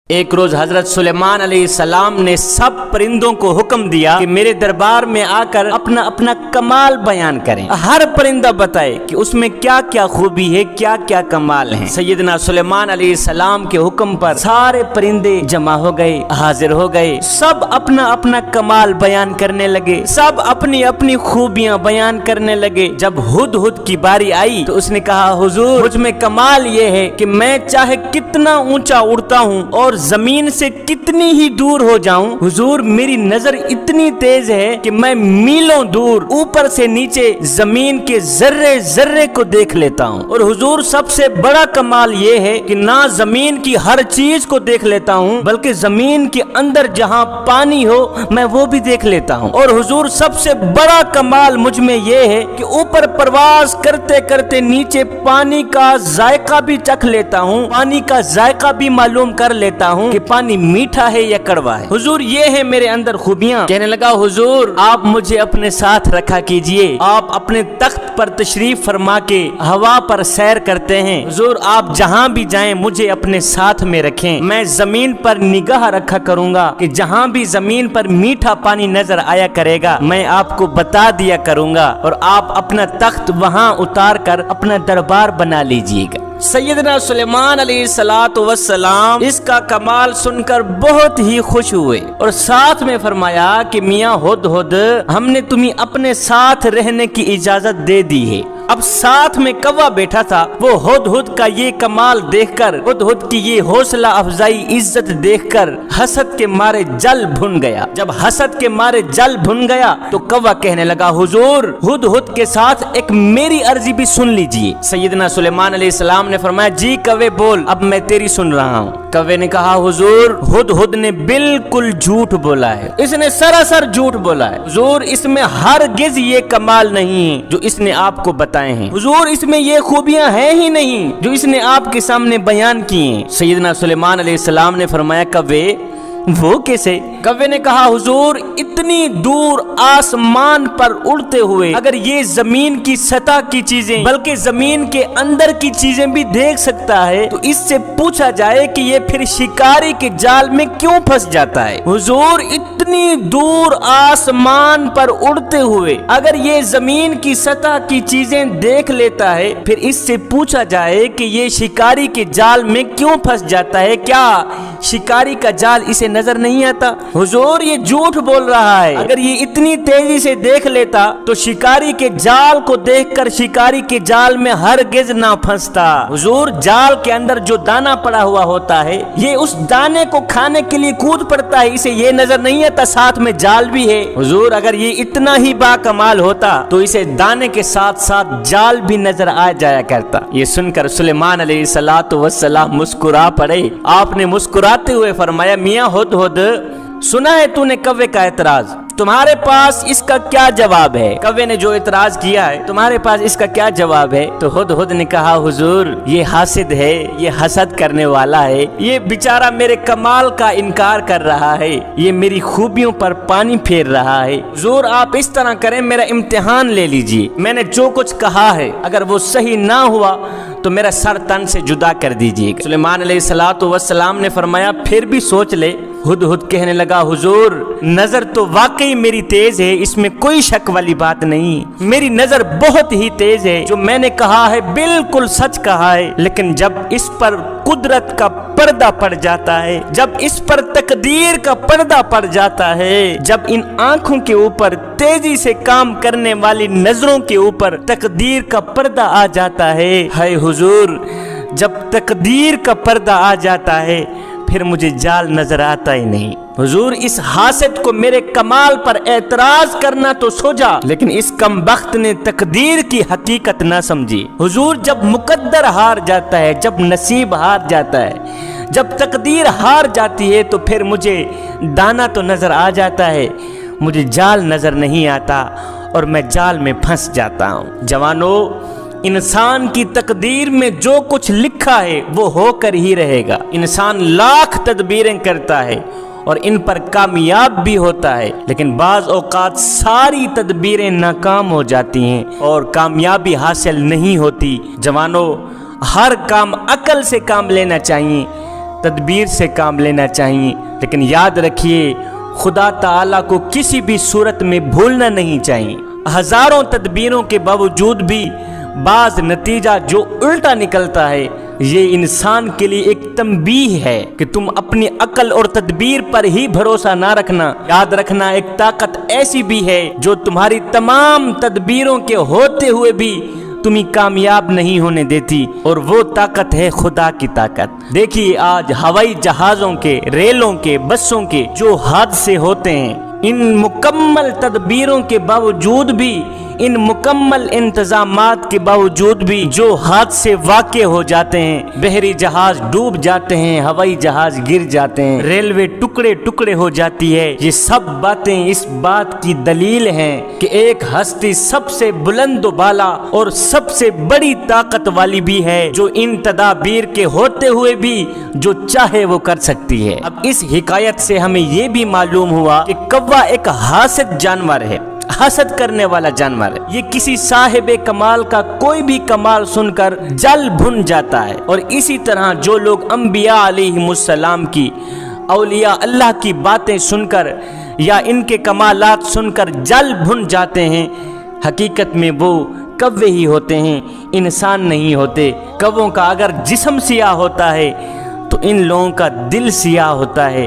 ایک روز حضرت سلیمان علیہ السلام نے سب پرندوں کو حکم دیا کہ میرے دربار میں آ کر اپنا اپنا کمال بیان کریں۔ ہر پرندہ بتائے کہ اس میں کیا کیا خوبی ہے، کیا کیا کمال ہیں۔ سیدنا سلیمان علیہ السلام کے حکم پر سارے پرندے جمع ہو گئے، حاضر ہو گئے، سب اپنا اپنا کمال بیان کرنے لگے، سب اپنی اپنی خوبیاں بیان کرنے لگے۔ جب ہدہد کی باری آئی تو اس نے کہا، حضور مجھ میں کمال یہ ہے کہ میں چاہے کتنا اونچا اڑتا ہوں اور زمین سے کتنی ہی دور ہو جاؤں، حضور میری نظر اتنی تیز ہے کہ میں میلوں دور اوپر سے نیچے زمین کے ذرے ذرے کو دیکھ لیتا ہوں۔ اور حضور سب سے بڑا کمال یہ ہے کہ نہ زمین کی ہر چیز کو دیکھ لیتا ہوں بلکہ زمین کے اندر جہاں پانی ہو میں وہ بھی دیکھ لیتا ہوں۔ اور حضور سب سے بڑا کمال مجھ میں یہ ہے کہ اوپر پرواز کرتے کرتے نیچے پانی کا ذائقہ بھی چکھ لیتا ہوں، پانی کا ذائقہ بھی معلوم کر لیتا ہوں کہ پانی میٹھا ہے یا کڑوا ہے۔ حضور یہ ہے میرے اندر خوبیاں۔ کہنے لگا، حضور آپ مجھے اپنے ساتھ رکھا کیجئے، آپ اپنے تخت پر تشریف فرما کے ہوا پر سیر کرتے ہیں، حضور آپ جہاں بھی جائیں مجھے اپنے ساتھ میں رکھیں، میں زمین پر نگاہ رکھا کروں گا کہ جہاں بھی زمین پر میٹھا پانی نظر آیا کرے گا میں آپ کو بتا دیا کروں گا، اور آپ اپنا تخت وہاں اتار کر اپنا دربار بنا لیجئے گا۔ سیدنا سلیمان علیہ السلام اس کا کمال سن کر بہت ہی خوش ہوئے اور ساتھ میں فرمایا کہ میاں ہدہد ہم نے تمہیں اپنے ساتھ رہنے کی اجازت دے دی ہے۔ اب ساتھ میں کوا بیٹھا تھا، وہ ہدہد کا یہ کمال دیکھ کر، ہدہد کی یہ حوصلہ افزائی عزت دیکھ کر حسد کے مارے جل بھن گیا۔ جب حسد کے مارے جل بھن گیا تو کوا کہنے لگا، حضور ہدہد کے ساتھ ایک میری عرضی بھی سن لیجئے۔ سیدنا سلیمان علیہ السلام نے فرمایا، جی کوے بول، اب میں تیری سن رہا ہوں۔ کوے نے کہا، حضور ہدہد نے بالکل جھوٹ بولا ہے، اس نے سراسر جھوٹ بولا ہے، حضور اس میں ہرگز یہ کمال نہیں ہے جو اس نے آپ کو بتائے ہیں، حضور اس میں یہ خوبیاں ہیں ہی نہیں جو اس نے آپ کے سامنے بیان کی ہیں۔ سیدنا سلیمان علیہ السلام نے فرمایا، کوے وہ کیسے؟ کوے نے کہا، حضور اتنی دور آسمان پر اڑتے ہوئے اگر یہ زمین کی سطح کی چیزیں بلکہ زمین کے اندر کی چیزیں بھی دیکھ سکتا ہے تو اس سے پوچھا جائے کہ یہ پھر شکاری کے جال میں کیوں پھنس جاتا ہے۔ حضور اتنی دور آسمان پر اڑتے ہوئے اگر یہ زمین کی سطح کی چیزیں دیکھ لیتا ہے پھر اس سے پوچھا جائے کہ یہ شکاری کے جال میں کیوں پھنس جاتا ہے، کیا شکاری کا جال اسے نظر نہیں آتا؟ حضور یہ جھوٹ بول رہا ہے، اگر یہ اتنی تیزی سے دیکھ لیتا تو شکاری کے جال کو دیکھ کر شکاری کے جال میں ہرگز نہ پھنستا۔ حضور جال کے اندر جو دانا پڑا ہوا ہوتا ہے یہ اس دانے کو کھانے کے لیے کود پڑتا ہے، اسے یہ نظر نہیں آتا ساتھ میں جال بھی ہے۔ حضور اگر یہ اتنا ہی با کمال ہوتا تو اسے دانے کے ساتھ ساتھ جال بھی نظر آ جایا کرتا۔ یہ سن کر سلیمان علیہ السلام مسکرا پڑے۔ آپ نے مسکراتے ہوئے فرمایا، میاں ہدہد سنا ہے تو نے کوے کا اعتراض، تمہارے پاس اس کا کیا جواب ہے؟ کوے نے جو اعتراض کیا ہے تمہارے پاس اس کا کیا جواب ہے؟ تو ہدہد نے کہا، حضور یہ حاسد ہے، یہ حسد کرنے والا ہے، یہ بیچارہ میرے کمال کا انکار کر رہا ہے، یہ میری خوبیوں پر پانی پھیر رہا ہے۔ حضور آپ اس طرح کریں، میرا امتحان لے لیجئے، میں نے جو کچھ کہا ہے اگر وہ صحیح نہ ہوا تو میرا سر تن سے جدا کر دیجئے گا۔ سلیمان علیہ السلام نے فرمایا، پھر بھی سوچ لے۔ ہدہد کہنے لگا، حضور نظر تو واقعی میری تیز ہے، اس میں کوئی شک والی بات نہیں، میری نظر بہت ہی تیز ہے، جو میں نے کہا ہے بالکل سچ کہا ہے، لیکن جب اس پر قدرت کا پردہ پڑ جاتا ہے، جب اس پر تقدیر کا پردہ پڑ جاتا ہے، جب ان آنکھوں کے اوپر تیزی سے کام کرنے والی نظروں کے اوپر تقدیر کا پردہ آ جاتا ہے، ہے حضور جب تقدیر کا پردہ آ جاتا ہے پھر مجھے جال نظر آتا ہی نہیں۔ حضور اس حاسد کو میرے کمال پر اعتراض کرنا تو سوچا لیکن اس کم بخت نے تقدیر کی حقیقت نہ سمجھی۔ حضور جب مقدر ہار جاتا ہے، جب نصیب ہار جاتا ہے، جب تقدیر ہار جاتی ہے تو پھر مجھے دانا تو نظر آ جاتا ہے، مجھے جال نظر نہیں آتا اور میں جال میں پھنس جاتا ہوں۔ جوانو، انسان کی تقدیر میں جو کچھ لکھا ہے وہ ہو کر ہی رہے گا۔ انسان لاکھ تدبیریں کرتا ہے اور ان پر کامیاب بھی ہوتا ہے، لیکن بعض اوقات ساری تدبیریں ناکام ہو جاتی ہیں اور کامیابی حاصل نہیں ہوتی۔ جوانو، ہر کام عقل سے کام لینا چاہیے، تدبیر سے کام لینا چاہیے، لیکن یاد رکھیے خدا تعالیٰ کو کسی بھی صورت میں بھولنا نہیں چاہیے۔ ہزاروں تدبیروں کے باوجود بھی بعض نتیجہ جو الٹا نکلتا ہے، یہ انسان کے لیے ایک تنبیہ ہے کہ تم اپنی عقل اور تدبیر پر ہی بھروسہ نہ رکھنا۔ یاد رکھنا ایک طاقت ایسی بھی ہے جو تمہاری تمام تدبیروں کے ہوتے ہوئے بھی تمہیں کامیاب نہیں ہونے دیتی، اور وہ طاقت ہے خدا کی طاقت۔ دیکھیے آج ہوائی جہازوں کے، ریلوں کے، بسوں کے جو حادثے ہوتے ہیں، ان مکمل تدبیروں کے باوجود بھی، ان مکمل انتظامات کے باوجود بھی جو حادثے واقع ہو جاتے ہیں، بحری جہاز ڈوب جاتے ہیں، ہوائی جہاز گر جاتے ہیں، ریلوے ٹکڑے ٹکڑے ہو جاتی ہے، یہ سب باتیں اس بات کی دلیل ہیں کہ ایک ہستی سب سے بلند و بالا اور سب سے بڑی طاقت والی بھی ہے، جو ان تدابیر کے ہوتے ہوئے بھی جو چاہے وہ کر سکتی ہے۔ اب اس حکایت سے ہمیں یہ بھی معلوم ہوا کہ کوا ایک حاسد جانور ہے، حسد کرنے والا جانور ہے۔ یہ کسی صاحب کمال کا کوئی بھی کمال سن کر جل بھن جاتا ہے، اور اسی طرح جو لوگ انبیاء علیہم السلام کی، اولیاء اللہ کی باتیں سن کر یا ان کے کمالات سن کر جل بھن جاتے ہیں، حقیقت میں وہ کوے ہی ہوتے ہیں، انسان نہیں ہوتے۔ کووں کا اگر جسم سیاہ ہوتا ہے تو ان لوگوں کا دل سیاہ ہوتا ہے۔